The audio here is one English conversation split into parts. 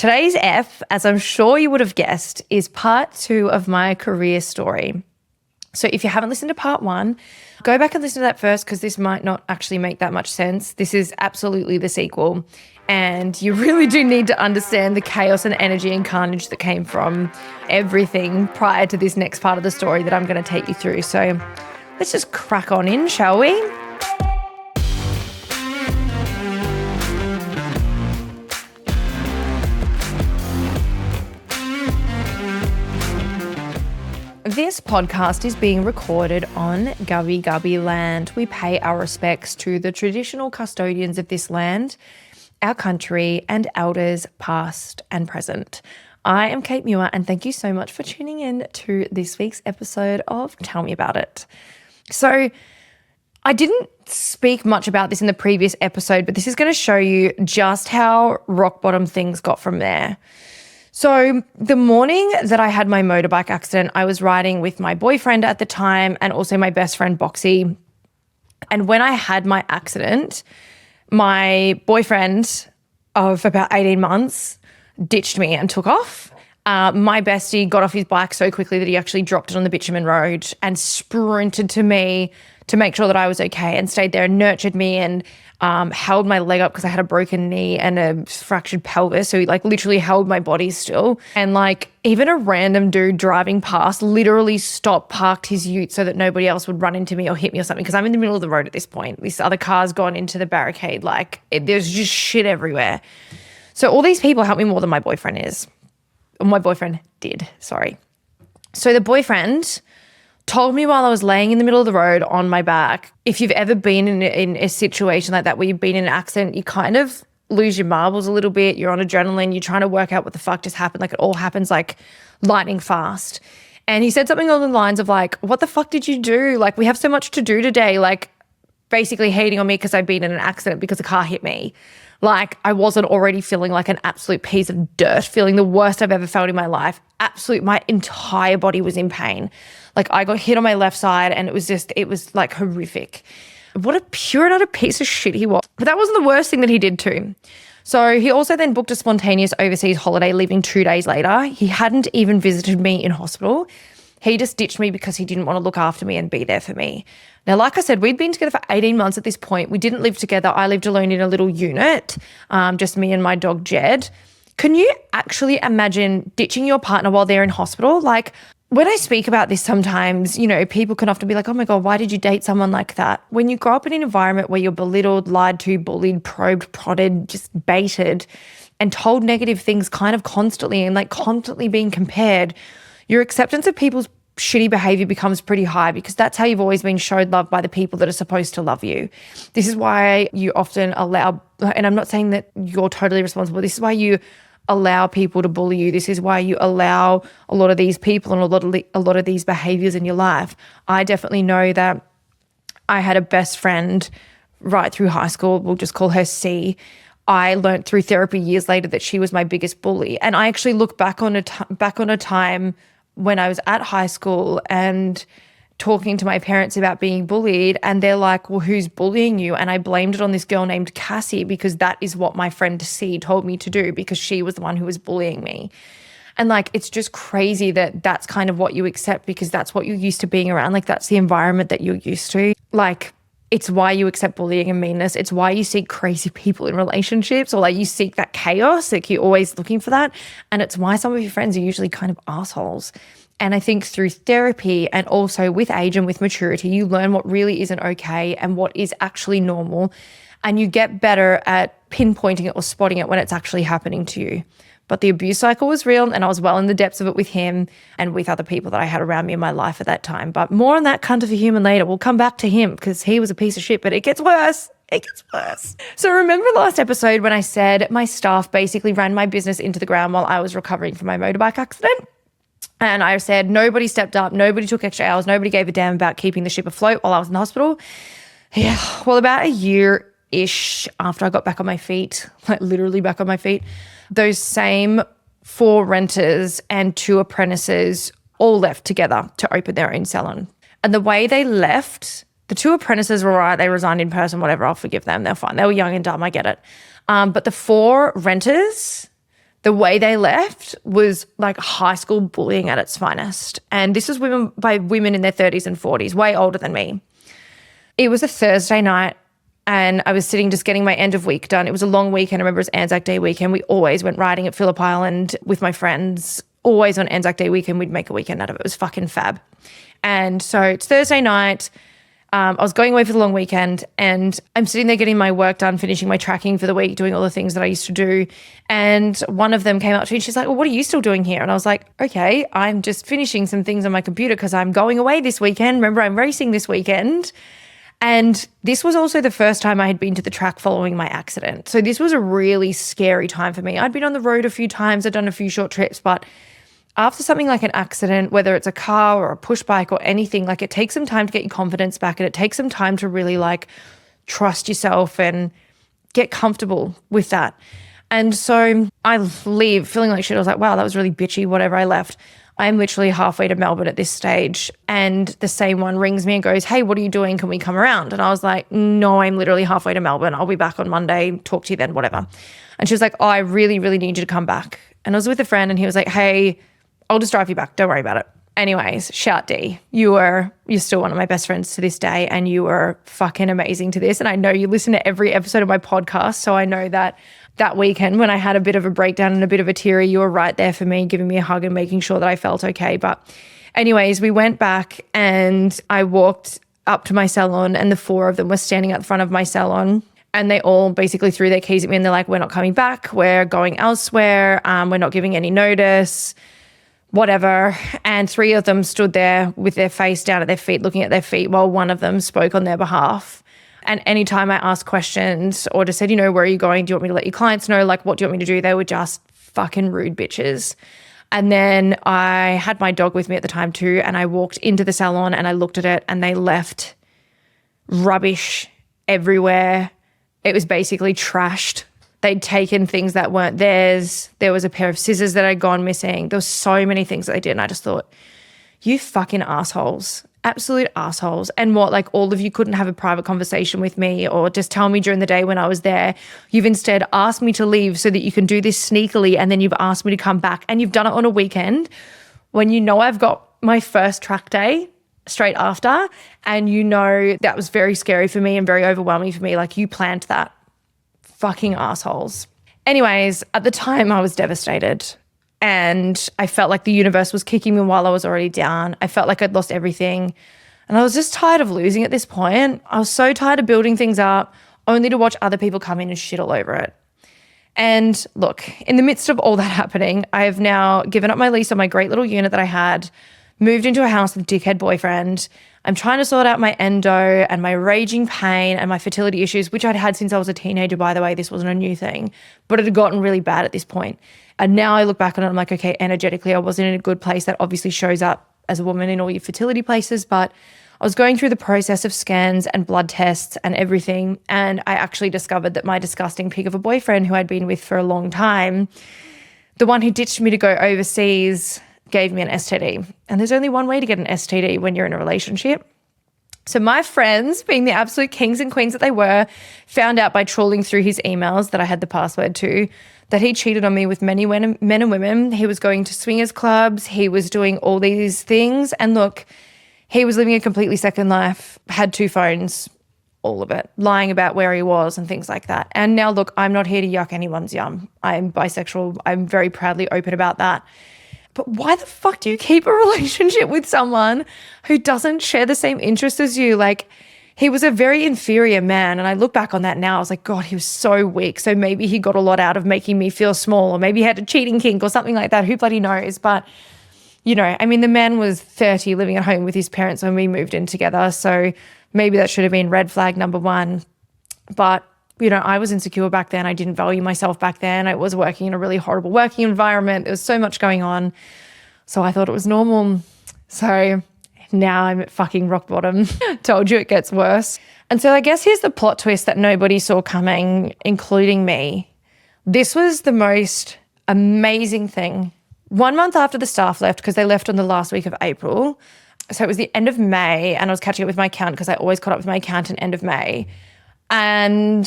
Today's F, as I'm sure you would have guessed, is part 2 of my career story. So if you haven't listened to part 1, go back and listen to that first because this might not actually make that much sense. This is absolutely the sequel. And you really do need to understand the chaos and energy and carnage that came from everything prior to this next part of the story that I'm going to take you through. So let's just crack on in, shall we? This podcast is being recorded on Gubbi Gubbi land. We pay our respects to the traditional custodians of this land, our country, and elders past and present. I am Cait Muir, and thank you so much for tuning in to this week's episode of Tell Me About It. So I didn't speak much about this in the previous episode, but this is going to show you just how rock bottom things got from there. So the morning that I had my motorbike accident, I was riding with my boyfriend at the time and also my best friend, Boxy. And when I had my accident, my boyfriend of about 18 months ditched me and took off. My bestie got off his bike so quickly that he actually dropped it on the bitumen road and sprinted to me to make sure that I was okay and stayed there and nurtured me and held my leg up because I had a broken knee and a fractured pelvis. So he literally held my body still. And even a random dude driving past literally stopped, parked his ute so that nobody else would run into me or hit me or something because I'm in the middle of the road at this point. This other car's gone into the barricade. There's just shit everywhere. So all these people helped me more than my boyfriend is. Or my boyfriend did, sorry. So the boyfriend told me while I was laying in the middle of the road on my back, if you've ever been in a situation like that where you've been in an accident, you kind of lose your marbles a little bit. You're on adrenaline. You're trying to work out what the fuck just happened. It all happens lightning fast. And he said something along the lines of what the fuck did you do? We have so much to do today. Basically hating on me because I'd been in an accident because a car hit me. I wasn't already feeling like an absolute piece of dirt, feeling the worst I've ever felt in my life. My entire body was in pain. I got hit on my left side and it was horrific. What a pure and utter piece of shit he was. But that wasn't the worst thing that he did too. So he also then booked a spontaneous overseas holiday, leaving 2 days later. He hadn't even visited me in hospital. He just ditched me because he didn't want to look after me and be there for me. Now, like I said, we'd been together for 18 months at this point. We didn't live together. I lived alone in a little unit, just me and my dog, Jed. Can you actually imagine ditching your partner while they're in hospital? When I speak about this sometimes, people can often be like, oh my God, why did you date someone like that? When you grow up in an environment where you're belittled, lied to, bullied, probed, prodded, just baited and told negative things kind of constantly and constantly being compared, your acceptance of people's shitty behavior becomes pretty high because that's how you've always been showed love by the people that are supposed to love you. This is why you often allow, and I'm not saying that you're totally responsible, this is why you allow people to bully you. This is why you allow a lot of these people and a lot of these behaviors in your life. I definitely know that I had a best friend right through high school. We'll just call her C. I learned through therapy years later that she was my biggest bully. And I actually look back on a time when I was at high school and talking to my parents about being bullied, and they're like, well, who's bullying you? And I blamed it on this girl named Cassie because that is what my friend C told me to do because she was the one who was bullying me. And it's just crazy that that's kind of what you accept because that's what you're used to being around. That's the environment that you're used to. It's why you accept bullying and meanness. It's why you seek crazy people in relationships or you seek that chaos. You're always looking for that. And it's why some of your friends are usually kind of assholes. And I think through therapy and also with age and with maturity, you learn what really isn't okay and what is actually normal. And you get better at pinpointing it or spotting it when it's actually happening to you. But the abuse cycle was real and I was well in the depths of it with him and with other people that I had around me in my life at that time. But more on that cunt of a human later. We'll come back to him because he was a piece of shit, but it gets worse. It gets worse. So remember last episode when I said my staff basically ran my business into the ground while I was recovering from my motorbike accident? And I said nobody stepped up, nobody took extra hours, nobody gave a damn about keeping the ship afloat while I was in the hospital. Yeah, well, about a year-ish after I got back on my feet, literally back on my feet, those same 4 renters and 2 apprentices all left together to open their own salon. And the way they left, the 2 apprentices were all right, they resigned in person, whatever, I'll forgive them, they're fine. They were young and dumb, I get it. But the 4 renters, the way they left was like high school bullying at its finest. And this was by women in their 30s and 40s, way older than me. It was a Thursday night and I was sitting just getting my end of week done. It was a long weekend. I remember it was Anzac Day weekend. We always went riding at Phillip Island with my friends. Always on Anzac Day weekend, we'd make a weekend out of it. It was fucking fab. And so it's Thursday night. I was going away for the long weekend and I'm sitting there getting my work done, finishing my tracking for the week, doing all the things that I used to do. And one of them came up to me and she's like, well, what are you still doing here? And I was like, okay, I'm just finishing some things on my computer because I'm going away this weekend. Remember, I'm racing this weekend. And this was also the first time I had been to the track following my accident. So this was a really scary time for me. I'd been on the road a few times. I'd done a few short trips, but after something like an accident, whether it's a car or a push bike or anything, like it takes some time to get your confidence back and it takes some time to really like trust yourself and get comfortable with that. And so I leave feeling like shit. I was like, wow, that was really bitchy, whatever. I left. I'm literally halfway to Melbourne at this stage and the same one rings me and goes, hey, what are you doing? Can we come around? And I was like, no, I'm literally halfway to Melbourne. I'll be back on Monday. Talk to you then, whatever. And she was like, oh, I really, really need you to come back. And I was with a friend and he was like, hey, I'll just drive you back. Don't worry about it. Anyways, shout D. You're still one of my best friends to this day and you were fucking amazing to this. And I know you listen to every episode of my podcast. So I know that weekend when I had a bit of a breakdown and a bit of a teary, you were right there for me, giving me a hug and making sure that I felt okay. But anyways, we went back and I walked up to my salon and the four of them were standing at the front of my salon. And they all basically threw their keys at me and they're like, we're not coming back. We're going elsewhere. We're not giving any notice. Whatever. And three of them stood there with their face down at their feet, looking at their feet while one of them spoke on their behalf. And anytime I asked questions or just said, where are you going? Do you want me to let your clients know? Like, what do you want me to do? They were just fucking rude bitches. And then I had my dog with me at the time too. And I walked into the salon and I looked at it and they left rubbish everywhere. It was basically trashed. They'd taken things that weren't theirs. There was a pair of scissors that had gone missing. There was so many things that they did. And I just thought, you fucking assholes, absolute assholes. And what, like all of you couldn't have a private conversation with me or just tell me during the day when I was there. You've instead asked me to leave so that you can do this sneakily. And then you've asked me to come back and you've done it on a weekend when I've got my first track day straight after. And that was very scary for me and very overwhelming for me. Like you planned that. Fucking assholes. Anyways, at the time I was devastated and I felt like the universe was kicking me while I was already down. I felt like I'd lost everything and I was just tired of losing at this point. I was so tired of building things up only to watch other people come in and shit all over it. And look, in the midst of all that happening, I have now given up my lease on my great little unit that I had, moved into a house with a dickhead boyfriend. I'm trying to sort out my endo and my raging pain and my fertility issues, which I'd had since I was a teenager, by the way. This wasn't a new thing, but it had gotten really bad at this point. And now I look back on it, I'm like, okay, energetically, I wasn't in a good place. That obviously shows up as a woman in all your fertility places, but I was going through the process of scans and blood tests and everything. And I actually discovered that my disgusting pig of a boyfriend who I'd been with for a long time, the one who ditched me to go overseas, gave me an STD. And there's only one way to get an STD when you're in a relationship. So my friends, being the absolute kings and queens that they were, found out by trawling through his emails that I had the password to, that he cheated on me with many men and women. He was going to swingers clubs. He was doing all these things. And look, he was living a completely second life, had 2 phones, all of it, lying about where he was and things like that. And now look, I'm not here to yuck anyone's yum. I'm bisexual. I'm very proudly open about that. But why the fuck do you keep a relationship with someone who doesn't share the same interests as you? Like, he was a very inferior man. And I look back on that now, I was like, God, he was so weak. So maybe he got a lot out of making me feel small, or maybe he had a cheating kink or something like that. Who bloody knows? But, the man was 30 living at home with his parents when we moved in together. So maybe that should have been red flag number 1. But I was insecure back then. I didn't value myself back then. I was working in a really horrible working environment. There was so much going on. So I thought it was normal. So now I'm at fucking rock bottom. Told you it gets worse. And so I guess here's the plot twist that nobody saw coming, including me. This was the most amazing thing. 1 month after the staff left, because they left on the last week of April. So it was the end of May, and I was catching up with my accountant because I always caught up with my accountant end of May. And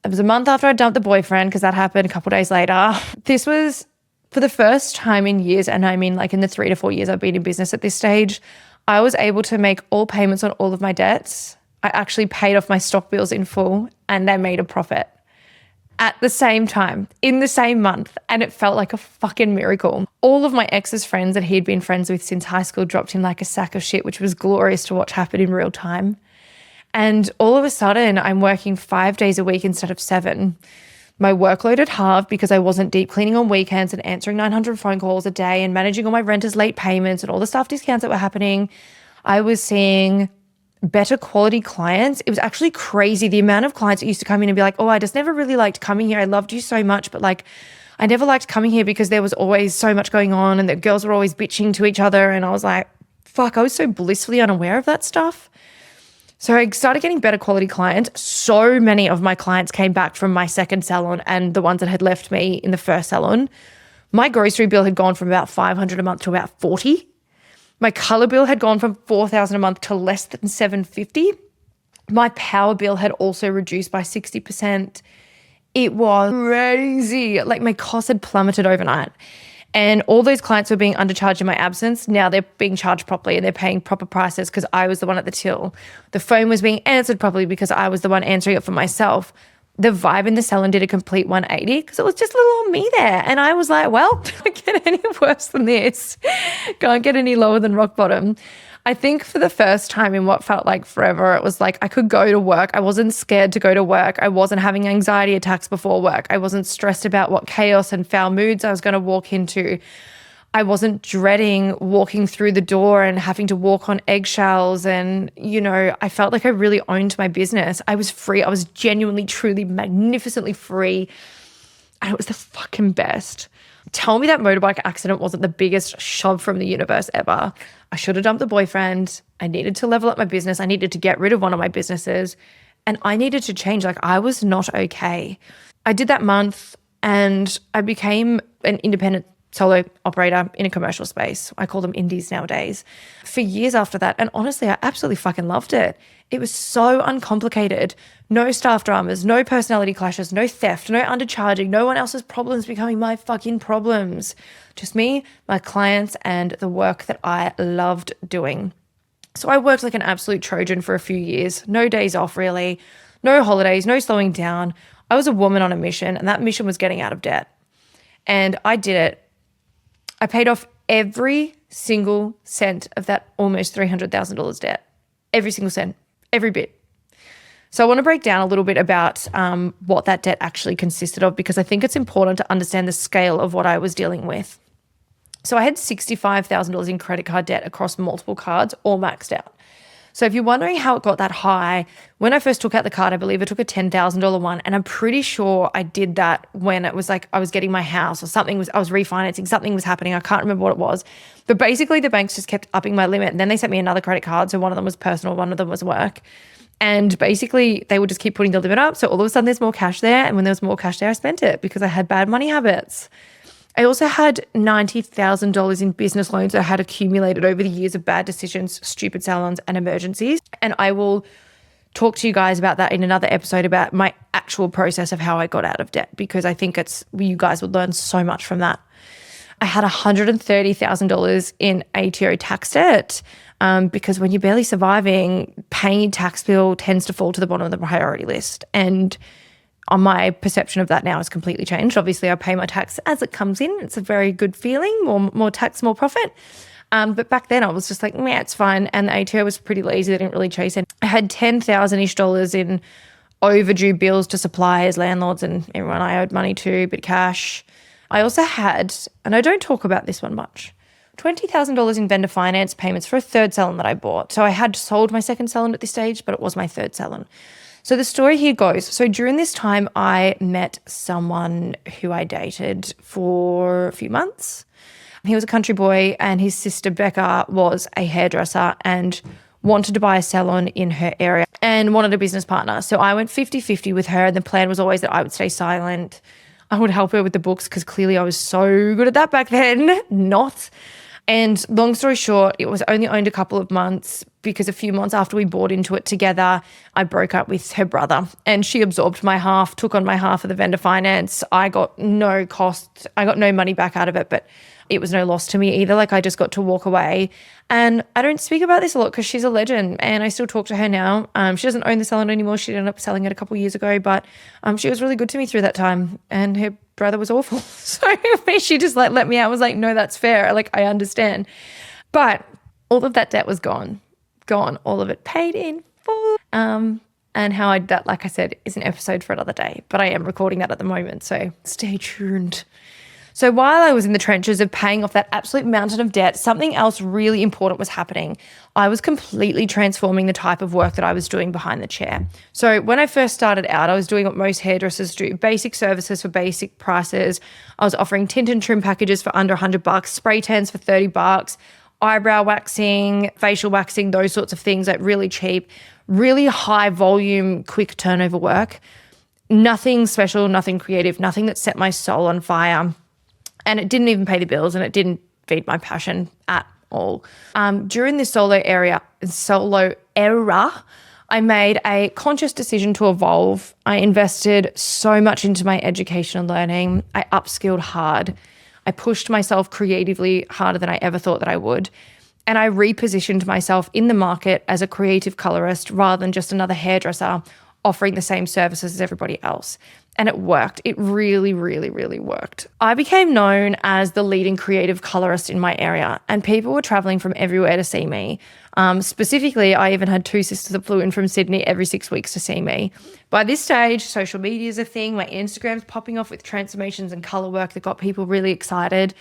it was a month after I dumped the boyfriend, because that happened a couple of days later. This was For the first time in years, and I mean like in the 3 to 4 years I've been in business at this stage, I was able to make all payments on all of my debts. I actually paid off my stock bills in full and I made a profit at the same time, in the same month, and it felt like a fucking miracle. All of my ex's friends that he'd been friends with since high school dropped him like a sack of shit, which was glorious to watch happen in real time. And all of a sudden, I'm working 5 days a week instead of 7. My workload had halved because I wasn't deep cleaning on weekends and answering 900 phone calls a day and managing all my renters' late payments and all the staff discounts that were happening. I was seeing better quality clients. It was actually crazy the amount of clients that used to come in and be like, oh, I just never really liked coming here. I loved you so much, but like I never liked coming here because there was always so much going on and the girls were always bitching to each other. And I was like, fuck, I was so blissfully unaware of that stuff. So I started getting better quality clients. So many of my clients came back from my second salon and the ones that had left me in the first salon. My grocery bill had gone from about $500 a month to about $40. My color bill had gone from $4,000 a month to less than $750. My power bill had also reduced by 60%. It was crazy. Like my costs had plummeted overnight. And all those clients were being undercharged in my absence. Now they're being charged properly and they're paying proper prices because I was the one at the till. The phone was being answered properly because I was the one answering it for myself. The vibe in the salon did a complete 180 because it was just little old me there. And I was like, well, can't get any worse than this. Can't get any lower than rock bottom. I think for the first time in what felt like forever, it was like I could go to work. I wasn't scared to go to work. I wasn't having anxiety attacks before work. I wasn't stressed about what chaos and foul moods I was going to walk into. I wasn't dreading walking through the door and having to walk on eggshells. And, you know, I felt like I really owned my business. I was free. I was genuinely, truly, magnificently free. And it was the fucking best. Tell me that motorbike accident wasn't the biggest shove from the universe ever. I should have dumped the boyfriend. I needed to level up my business. I needed to get rid of one of my businesses. And I needed to change. Like I was not okay. I did that month and I became an independent solo operator in a commercial space. I call them indies nowadays. For years after that, and honestly, I absolutely fucking loved it. It was so uncomplicated. No staff dramas, no personality clashes, no theft, no undercharging, no one else's problems becoming my fucking problems. Just me, my clients, and the work that I loved doing. So I worked like an absolute Trojan for a few years. No days off really, no holidays, no slowing down. I was a woman on a mission, and that mission was getting out of debt. And I did it. I paid off every single cent of that almost $300,000 debt. Every single cent, every bit. So I want to break down a little bit about what that debt actually consisted of because I think it's important to understand the scale of what I was dealing with. So I had $65,000 in credit card debt across multiple cards, all maxed out. So if you're wondering how it got that high, when I first took out the card, I believe I took a $10,000 one. And I'm pretty sure I did that when it was like I was getting my house or something I was refinancing, something was happening. I can't remember what it was. But basically the banks just kept upping my limit. And then they sent me another credit card. So one of them was personal, one of them was work. And basically they would just keep putting the limit up. So all of a sudden there's more cash there. And when there was more cash there, I spent it because I had bad money habits. I also had $90,000 in business loans that I had accumulated over the years of bad decisions, stupid salons, and emergencies. And I will talk to you guys about that in another episode about my actual process of how I got out of debt because I think you guys would learn so much from that. I had $130,000 in ATO tax debt because when you're barely surviving, paying your tax bill tends to fall to the bottom of the priority list. And on my perception of that now has completely changed. Obviously, I pay my tax as it comes in. It's a very good feeling, more tax, more profit. But back then I was just like, yeah, it's fine. And the ATO was pretty lazy. They didn't really chase it. I had $10,000-ish in overdue bills to suppliers, landlords, and everyone I owed money to, a bit of cash. I also had, and I don't talk about this one much, $20,000 in vendor finance payments for a third salon that I bought. So I had sold my second salon at this stage, but it was my third salon. So the story here goes, so during this time, I met someone who I dated for a few months. He was a country boy and his sister Becca was a hairdresser and wanted to buy a salon in her area and wanted a business partner. So I went 50-50 with her and the plan was always that I would stay silent. I would help her with the books because clearly I was so good at that back then. Not. And long story short, it was only owned a couple of months. because a few months after we bought into it together, I broke up with her brother and she absorbed my half, took on my half of the vendor finance. I got no cost. I got no money back out of it, but it was no loss to me either. Like I just got to walk away. And I don't speak about this a lot because she's a legend and I still talk to her now. She doesn't own the salon anymore. She ended up selling it a couple of years ago, but she was really good to me through that time and her brother was awful. So she just like let me out. I was like, no, that's fair. Like I understand. But all of that debt was gone, all of it paid in full. And how I, that, like I said, is an episode for another day, but I am recording that at the moment. So stay tuned. So while I was in the trenches of paying off that absolute mountain of debt, something else really important was happening. I was completely transforming the type of work that I was doing behind the chair. So when I first started out, I was doing what most hairdressers do, basic services for basic prices. I was offering tint and trim packages for under $100, spray tans for $30, eyebrow waxing, facial waxing, those sorts of things, like really cheap, really high volume, quick turnover work. Nothing special, nothing creative, nothing that set my soul on fire. And it didn't even pay the bills and it didn't feed my passion at all. During this solo era, I made a conscious decision to evolve. I invested so much into my education and learning. I upskilled hard. I pushed myself creatively harder than I ever thought that I would. And I repositioned myself in the market as a creative colorist rather than just another hairdresser offering the same services as everybody else. And it worked. It really, really, really worked. I became known as the leading creative colorist in my area and people were traveling from everywhere to see me. Specifically, I even had 2 sisters that flew in from Sydney every 6 weeks to see me. By this stage, social media is a thing. My Instagram's popping off with transformations and color work that got people really excited.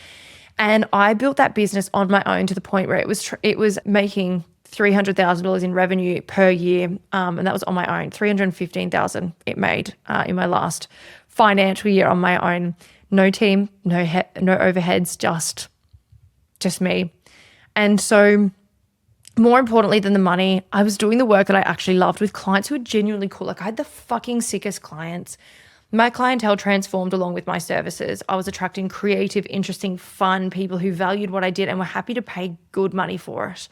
And I built that business on my own to the point where it was making $300,000 in revenue per year, and that was on my own. $315,000 it made in my last financial year on my own. No team, no overheads, just me. And so, more importantly than the money, I was doing the work that I actually loved with clients who were genuinely cool. Like I had the fucking sickest clients. My clientele transformed along with my services. I was attracting creative, interesting, fun people who valued what I did and were happy to pay good money for it.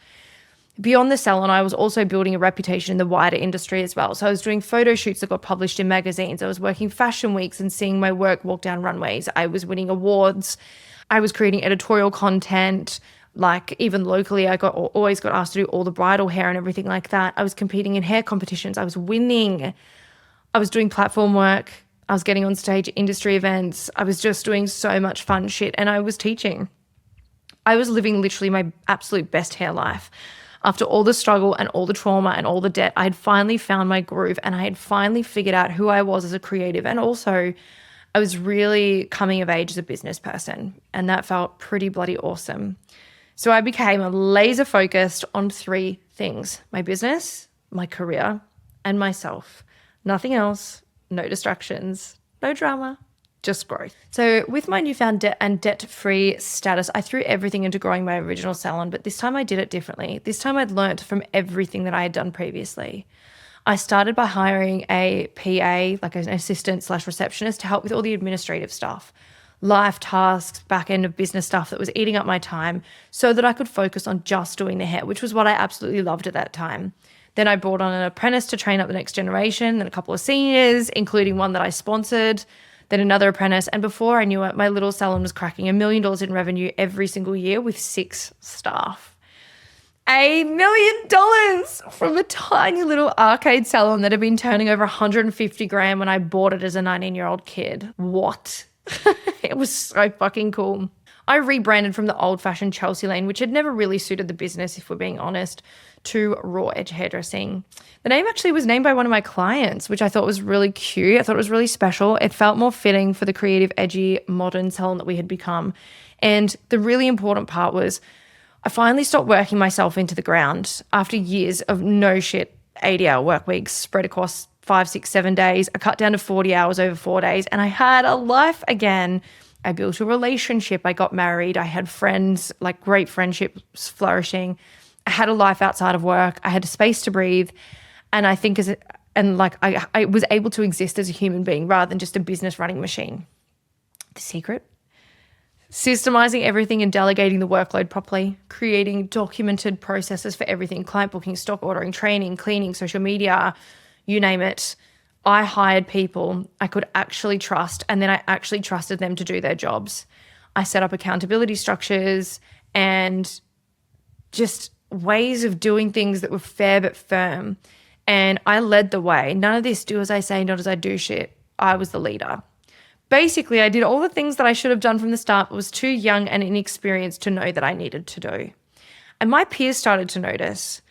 Beyond the salon, I was also building a reputation in the wider industry as well. So I was doing photo shoots that got published in magazines. I was working fashion weeks and seeing my work walk down runways. I was winning awards. I was creating editorial content. Like even locally, I always got asked to do all the bridal hair and everything like that. I was competing in hair competitions. I was winning. I was doing platform work. I was getting on stage at industry events. I was just doing so much fun shit and I was teaching. I was living literally my absolute best hair life. After all the struggle and all the trauma and all the debt, I had finally found my groove and I had finally figured out who I was as a creative. And also I was really coming of age as a business person. And that felt pretty bloody awesome. So I became laser focused on 3 things: my business, my career, and myself. Nothing else, no distractions, no drama, just growth. So with my newfound debt and debt-free status, I threw everything into growing my original salon, but this time I did it differently. This time I'd learnt from everything that I had done previously. I started by hiring a PA, like an assistant/receptionist, to help with all the administrative stuff, life tasks, back end of business stuff that was eating up my time so that I could focus on just doing the hair, which was what I absolutely loved at that time. Then I brought on an apprentice to train up the next generation, then a couple of seniors, including one that I sponsored, then another apprentice. And before I knew it, my little salon was cracking $1 million in revenue every single year with 6 staff. $1 million from a tiny little arcade salon that had been turning over 150 grand when I bought it as a 19-year-old kid. What? It was so fucking cool. I rebranded from the old-fashioned Chelsea lane, which had never really suited the business, if we're being honest, to raw edge hairdressing. The name actually was named by one of my clients, which I thought was really cute. I thought it was really special. It felt more fitting for the creative, edgy, modern salon that we had become. And the really important part was I finally stopped working myself into the ground after years of no shit 80-hour work weeks spread across 5, 6, 7 days. I cut down to 40 hours over 4 days and I had a life again. I built a relationship. I got married. I had friends, like great friendships flourishing. I had a life outside of work. I had a space to breathe. And I think I was able to exist as a human being rather than just a business running machine. The secret Systemizing everything and delegating the workload properly, creating documented processes for everything, client booking, stock ordering, training, cleaning, social media, you name it. I hired people I could actually trust, and then I actually trusted them to do their jobs. I set up accountability structures and just ways of doing things that were fair but firm. And I led the way. None of this do as I say, not as I do shit. I was the leader. Basically, I did all the things that I should have done from the start, but was too young and inexperienced to know that I needed to do. And my peers started to notice.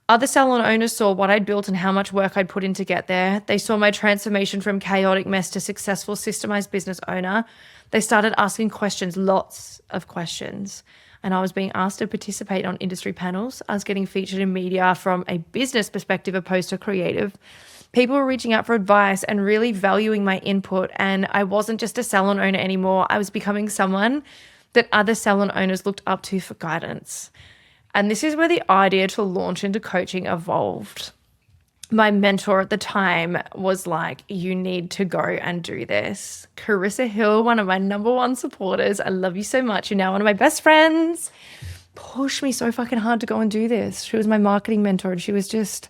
Other salon owners saw what I'd built and how much work I'd put in to get there. They saw my transformation from chaotic mess to successful, systemized business owner. They started asking questions, lots of questions. And I was being asked to participate on industry panels. I was getting featured in media from a business perspective opposed to creative. People were reaching out for advice and really valuing my input. And I wasn't just a salon owner anymore. I was becoming someone that other salon owners looked up to for guidance. And this is where the idea to launch into coaching evolved. My mentor at the time was like, you need to go and do this. Carissa Hill, one of my number one supporters, I love you so much. You're now one of my best friends. Pushed me so fucking hard to go and do this. She was my marketing mentor and she was just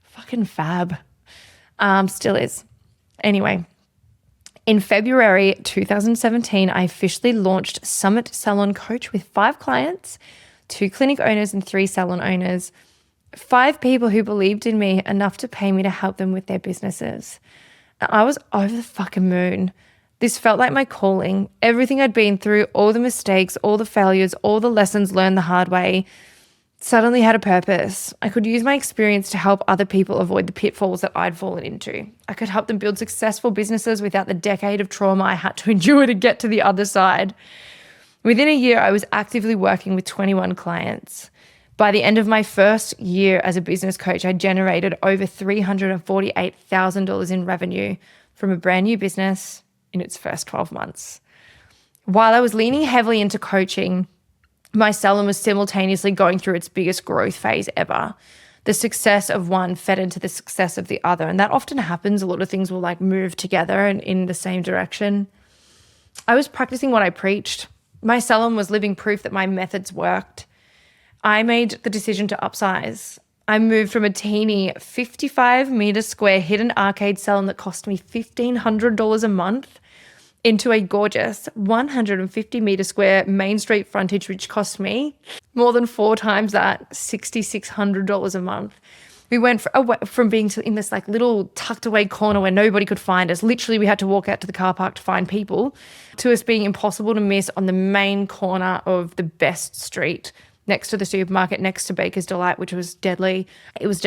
fucking fab. Still is. Anyway, in February 2017, I officially launched Summit Salon Coach with 5 clients, 2 clinic owners and 3 salon owners. 5 people who believed in me enough to pay me to help them with their businesses. I was over the fucking moon. This felt like my calling. Everything I'd been through, all the mistakes, all the failures, all the lessons learned the hard way, suddenly had a purpose. I could use my experience to help other people avoid the pitfalls that I'd fallen into. I could help them build successful businesses without the decade of trauma I had to endure to get to the other side. Within a year, I was actively working with 21 clients. By the end of my first year as a business coach, I generated over $348,000 in revenue from a brand new business in its first 12 months. While I was leaning heavily into coaching, my salon was simultaneously going through its biggest growth phase ever. The success of one fed into the success of the other. And that often happens. A lot of things will like move together and in the same direction. I was practicing what I preached. My salon was living proof that my methods worked. I made the decision to upsize. I moved from a teeny 55 meter square hidden arcade salon that cost me $1,500 a month into a gorgeous 150 meter square main street frontage, which cost me more than 4 times that, $6,600 a month. We went from being in this like little tucked away corner where nobody could find us. Literally, we had to walk out to the car park to find people, to us being impossible to miss on the main corner of the best street, next to the supermarket, next to Baker's Delight, which was deadly. It was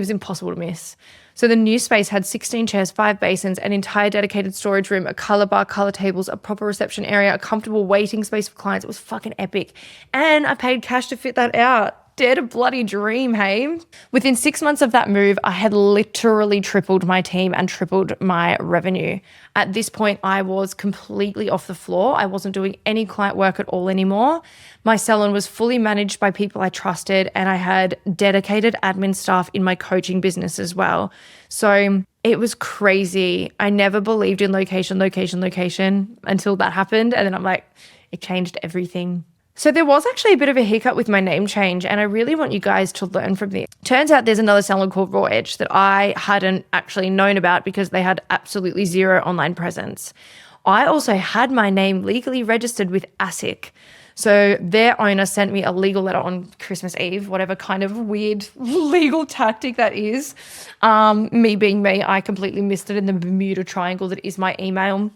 impossible to miss. So the new space had 16 chairs, 5 basins, an entire dedicated storage room, a color bar, color tables, a proper reception area, a comfortable waiting space for clients. It was fucking epic. And I paid cash to fit that out. Dare to bloody dream, hey? Within 6 months of that move, I had literally tripled my team and tripled my revenue. At this point, I was completely off the floor. I wasn't doing any client work at all anymore. My salon was fully managed by people I trusted, and I had dedicated admin staff in my coaching business as well. So it was crazy. I never believed in location until that happened. And then I'm like, it changed everything. So there was actually a bit of a hiccup with my name change, and I really want you guys to learn from this. Turns out there's another salon called Raw Edge that I hadn't actually known about because they had absolutely zero online presence. I also had my name legally registered with ASIC. So their owner sent me a legal letter on Christmas Eve, whatever kind of weird legal tactic that is. Me being me, I completely missed it in the Bermuda Triangle that is my email.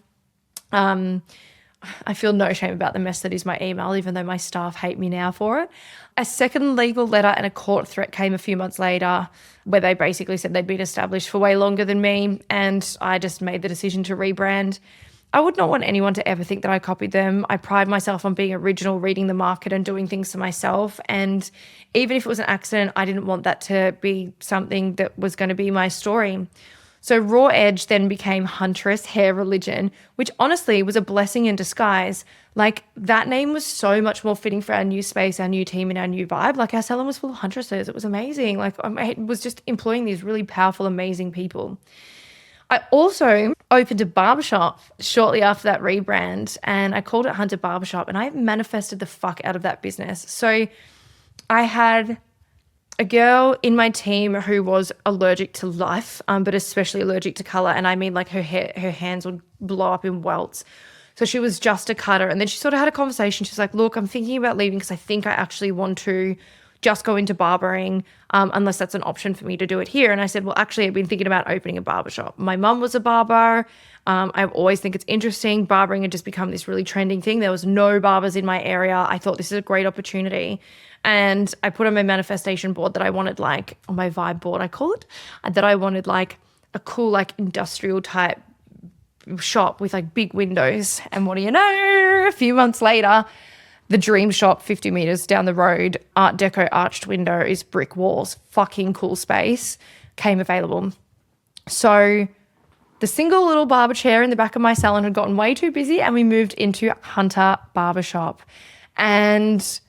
I feel no shame about the mess that is my email, even though my staff hate me now for it. A second legal letter and a court threat came a few months later where they basically said they'd been established for way longer than me, and I just made the decision to rebrand. I would not want anyone to ever think that I copied them. I pride myself on being original, reading the market and doing things for myself. And even if it was an accident, I didn't want that to be something that was going to be my story. So Raw Edge then became Huntress Hair Religion, which honestly was a blessing in disguise. Like that name was so much more fitting for our new space, our new team and our new vibe. Like our salon was full of huntresses. It was amazing. Like I was just employing these really powerful, amazing people. I also opened a barbershop shortly after that rebrand, and I called it Hunter Barbershop, and I manifested the fuck out of that business. So I had a girl in my team who was allergic to life, but especially allergic to color. And I mean, like, her hands would blow up in welts. So she was just a cutter. And then she sort of had a conversation. She's like, look, I'm thinking about leaving because I think I actually want to just go into barbering, unless that's an option for me to do it here. And I said, well, actually, I've been thinking about opening a barbershop. My mum was a barber. I always think it's interesting. Barbering had just become this really trending thing. There was no barbers in my area. I thought this is a great opportunity. And I put on my manifestation board that I wanted, like, on my vibe board, I call it, that I wanted like a cool, like, industrial type shop with like big windows. And what do you know? A few months later, the dream shop 50 meters down the road, Art Deco arched windows, brick walls, fucking cool space, came available. So the single little barber chair in the back of my salon had gotten way too busy, and we moved into Hunter Barbershop. And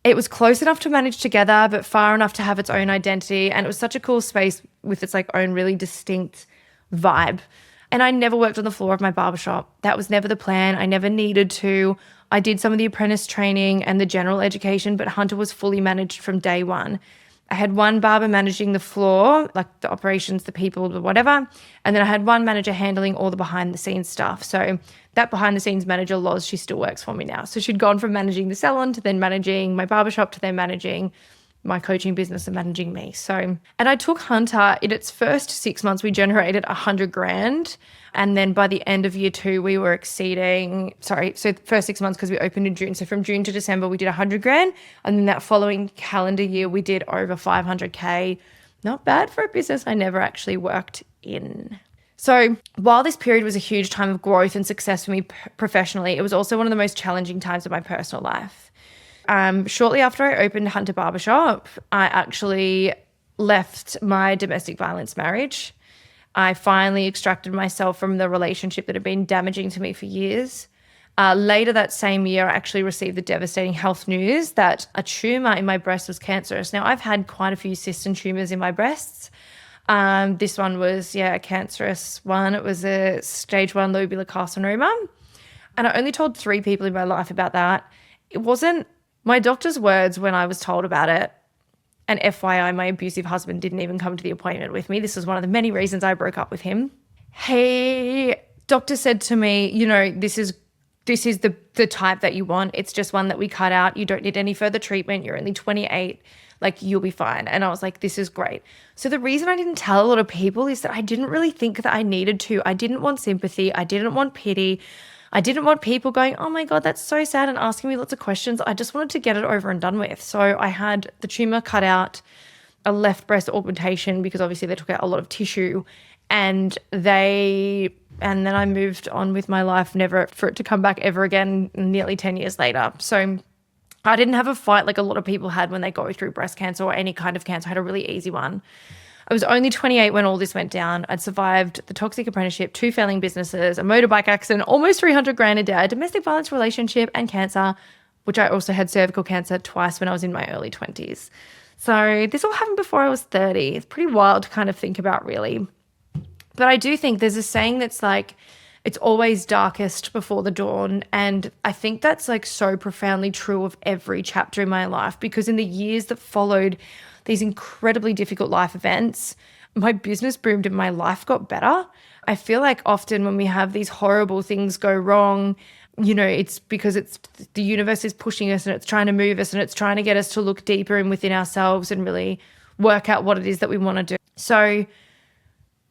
it was close enough to manage together, but far enough to have its own identity. And it was such a cool space with its like own really distinct vibe. And I never worked on the floor of my barbershop. That was never the plan. I never needed to. I did some of the apprentice training and the general education, but Hunter was fully managed from day one. I had one barber managing the floor, like the operations, the people, the whatever. And then I had one manager handling all the behind the scenes stuff. So that behind the scenes manager, Loz, she still works for me now. So she'd gone from managing the salon to then managing my barbershop to then managing my coaching business and managing me. So, and I took Hunter in its first 6 months, we generated $100,000. And then by the end of year 2, we were exceeding, so first 6 months because we opened in June. So from June to December, we did $100,000. And then that following calendar year, we did over $500K. Not bad for a business I never actually worked in. So while this period was a huge time of growth and success for me professionally, it was also one of the most challenging times of my personal life. Shortly after I opened Hunter Barbershop, I actually left my domestic violence marriage. I finally extracted myself from the relationship that had been damaging to me for years. Later that same year, I actually received the devastating health news that a tumor in my breast was cancerous. Now, I've had quite a few cysts and tumors in my breasts. This one was, a cancerous one. It was a stage 1 lobular carcinoma. And I only told 3 people in my life about that. It wasn't my doctor's words when I was told about it. And FYI, my abusive husband didn't even come to the appointment with me. This was one of the many reasons I broke up with him. Doctor said to me, this is the type that you want. It's just one that we cut out. You don't need any further treatment. You're only 28. Like, you'll be fine. And I was like, this is great. So the reason I didn't tell a lot of people is that I didn't really think that I needed to. I didn't want sympathy. I didn't want pity. I didn't want people going, oh my God, that's so sad, and asking me lots of questions. I just wanted to get it over and done with. So I had the tumor cut out, a left breast augmentation, because obviously they took out a lot of tissue, and then I moved on with my life, never for it to come back ever again, nearly 10 years later. So I didn't have a fight like a lot of people had when they go through breast cancer or any kind of cancer. I had a really easy one. I was only 28 when all this went down. I'd survived the toxic apprenticeship, 2 failing businesses, a motorbike accident, almost $300,000 a day, a domestic violence relationship, and cancer, which I also had cervical cancer twice when I was in my early 20s. So this all happened before I was 30. It's pretty wild to kind of think about, really. But I do think there's a saying that's like, it's always darkest before the dawn. And I think that's like so profoundly true of every chapter in my life, because in the years that followed these incredibly difficult life events, my business boomed and my life got better. I feel like often when we have these horrible things go wrong, it's because the universe is pushing us and it's trying to move us and it's trying to get us to look deeper and within ourselves and really work out what it is that we want to do. So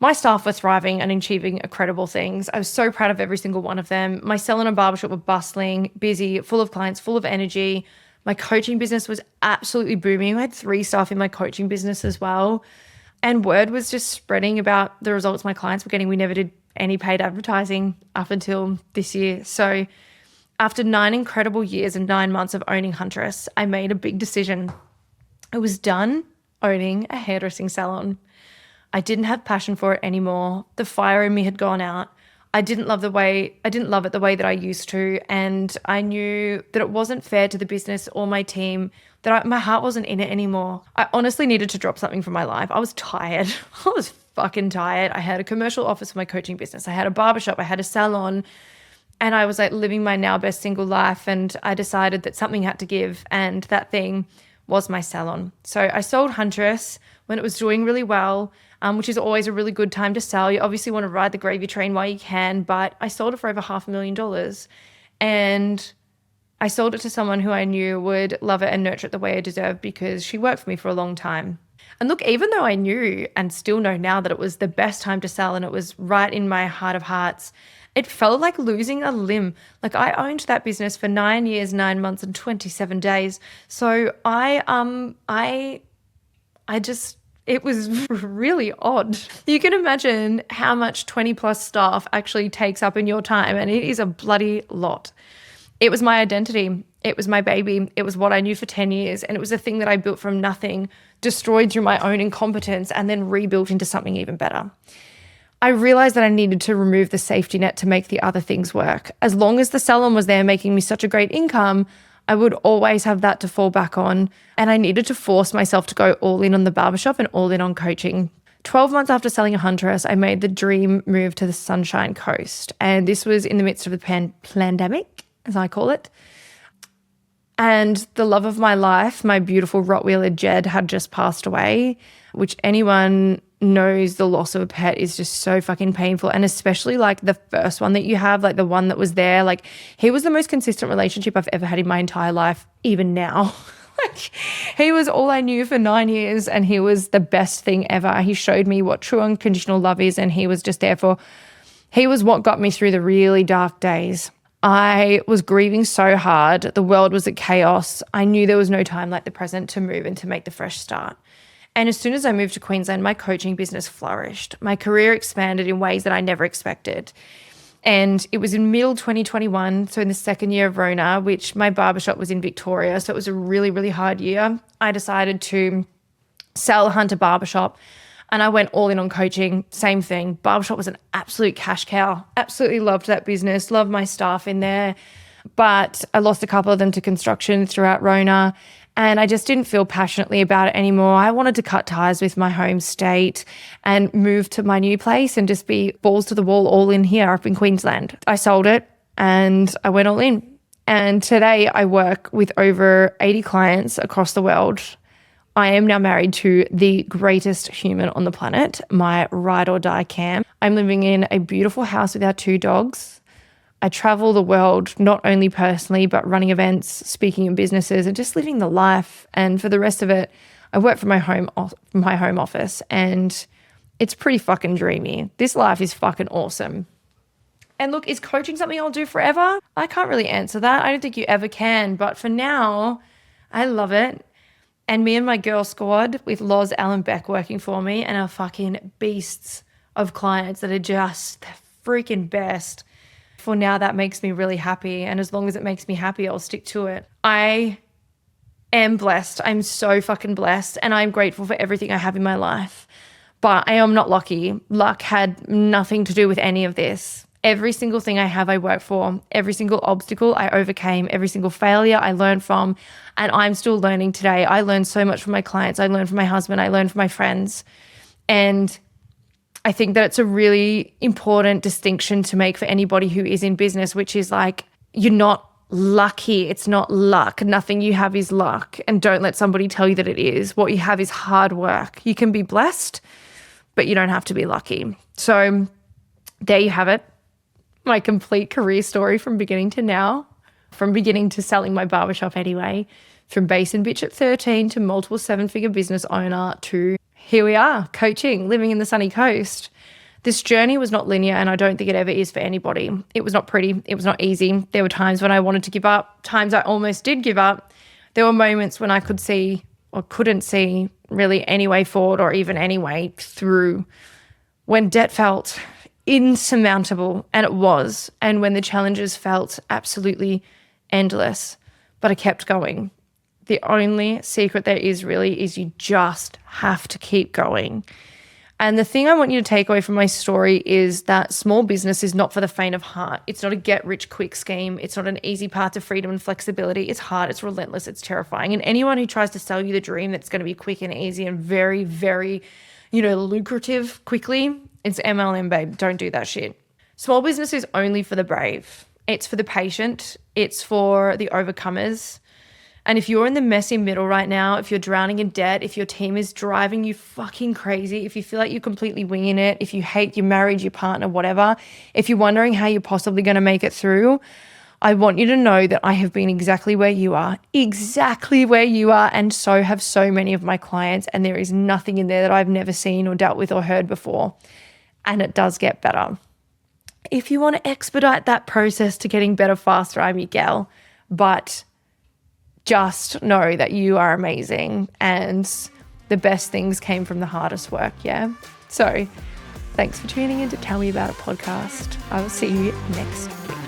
my staff were thriving and achieving incredible things. I was so proud of every single one of them. My salon and barbershop were bustling, busy, full of clients, full of energy. My coaching business was absolutely booming. I had 3 staff in my coaching business as well. And word was just spreading about the results my clients were getting. We never did any paid advertising up until this year. So after 9 incredible years and 9 months of owning Huntress, I made a big decision. I was done owning a hairdressing salon. I didn't have passion for it anymore. The fire in me had gone out. I didn't love it the way that I used to. And I knew that it wasn't fair to the business or my team, that my heart wasn't in it anymore. I honestly needed to drop something from my life. I was tired. I was fucking tired. I had a commercial office for my coaching business. I had a barbershop. I had a salon. And I was like living my now best single life. And I decided that something had to give. And that thing was my salon. So I sold Huntress when it was doing really well, which is always a really good time to sell. You obviously want to ride the gravy train while you can, but I sold it for over $500,000. And I sold it to someone who I knew would love it and nurture it the way I deserved because she worked for me for a long time. And look, even though I knew and still know now that it was the best time to sell and it was right in my heart of hearts, it felt like losing a limb. Like I owned that business for 9 years, 9 months and 27 days. So it was really odd. You can imagine how much 20 plus staff actually takes up in your time, and it is a bloody lot. It was my identity. It was my baby. It was what I knew for 10 years. And it was a thing that I built from nothing, destroyed through my own incompetence, and then rebuilt into something even better. I realized that I needed to remove the safety net to make the other things work. As long as the salon was there making me such a great income, I would always have that to fall back on. And I needed to force myself to go all in on the barbershop and all in on coaching. 12 months after selling a Huntress, I made the dream move to the Sunshine Coast. And this was in the midst of the pandemic, as I call it. And the love of my life, my beautiful Rottweiler Jed, had just passed away, which anyone knows the loss of a pet is just so fucking painful. And especially like the first one that you have, like the one that was there, like he was the most consistent relationship I've ever had in my entire life, even now. Like he was all I knew for 9 years and he was the best thing ever. He showed me what true unconditional love is, and he was just there he was what got me through the really dark days. I was grieving so hard. The world was at chaos. I knew there was no time like the present to move and to make the fresh start. And as soon as I moved to Queensland, my coaching business flourished. My career expanded in ways that I never expected. And it was in middle 2021, so in the second year of Rona, which my barbershop was in Victoria, so it was a really, really hard year. I decided to sell Hunter Barbershop, and I went all in on coaching. Same thing. Barbershop was an absolute cash cow. Absolutely loved that business, loved my staff in there. But I lost a couple of them to construction throughout Rona, and I just didn't feel passionately about it anymore. I wanted to cut ties with my home state and move to my new place and just be balls to the wall all in here up in Queensland. I sold it and I went all in. And today I work with over 80 clients across the world. I am now married to the greatest human on the planet, my ride or die Cam. I'm living in a beautiful house with our 2 dogs. I travel the world, not only personally, but running events, speaking in businesses, and just living the life. And for the rest of it, I work from my home office, and it's pretty fucking dreamy. This life is fucking awesome. And look, is coaching something I'll do forever? I can't really answer that. I don't think you ever can. But for now, I love it. And me and my girl squad with Loz, Alan, Beck working for me, and our fucking beasts of clients that are just the freaking best. For now, that makes me really happy. And as long as it makes me happy, I'll stick to it. I am blessed. I'm so fucking blessed. And I'm grateful for everything I have in my life. But I am not lucky. Luck had nothing to do with any of this. Every single thing I have, I work for. Every single obstacle I overcame. Every single failure I learned from. And I'm still learning today. I learned so much from my clients. I learned from my husband. I learned from my friends. And I think that it's a really important distinction to make for anybody who is in business, which is like, you're not lucky. It's not luck. Nothing you have is luck. And don't let somebody tell you that it is. What you have is hard work. You can be blessed, but you don't have to be lucky. So there you have it. My complete career story from beginning to now, from beginning to selling my barbershop anyway, from base and bitch at 13 to multiple 7-figure business owner to here we are, coaching, living in the sunny coast. This journey was not linear, and I don't think it ever is for anybody. It was not pretty. It was not easy. There were times when I wanted to give up, times I almost did give up. There were moments when I could see or couldn't see really any way forward or even any way through, when debt felt insurmountable, and it was, and when the challenges felt absolutely endless, but I kept going. The only secret there is really is you just have to keep going. And the thing I want you to take away from my story is that small business is not for the faint of heart. It's not a get-rich-quick scheme. It's not an easy path to freedom and flexibility. It's hard, it's relentless, it's terrifying. And anyone who tries to sell you the dream that's going to be quick and easy and very, very lucrative quickly, it's MLM, babe. Don't do that shit. Small business is only for the brave. It's for the patient. It's for the overcomers. And if you're in the messy middle right now, if you're drowning in debt, if your team is driving you fucking crazy, if you feel like you're completely winging it, if you hate your marriage, your partner, whatever, if you're wondering how you're possibly going to make it through, I want you to know that I have been exactly where you are, and so have so many of my clients, and there is nothing in there that I've never seen or dealt with or heard before, and it does get better. If you want to expedite that process to getting better faster, I'm your gal, but just know that you are amazing and the best things came from the hardest work, yeah? So thanks for tuning in to Tell Me About It podcast. I will see you next week.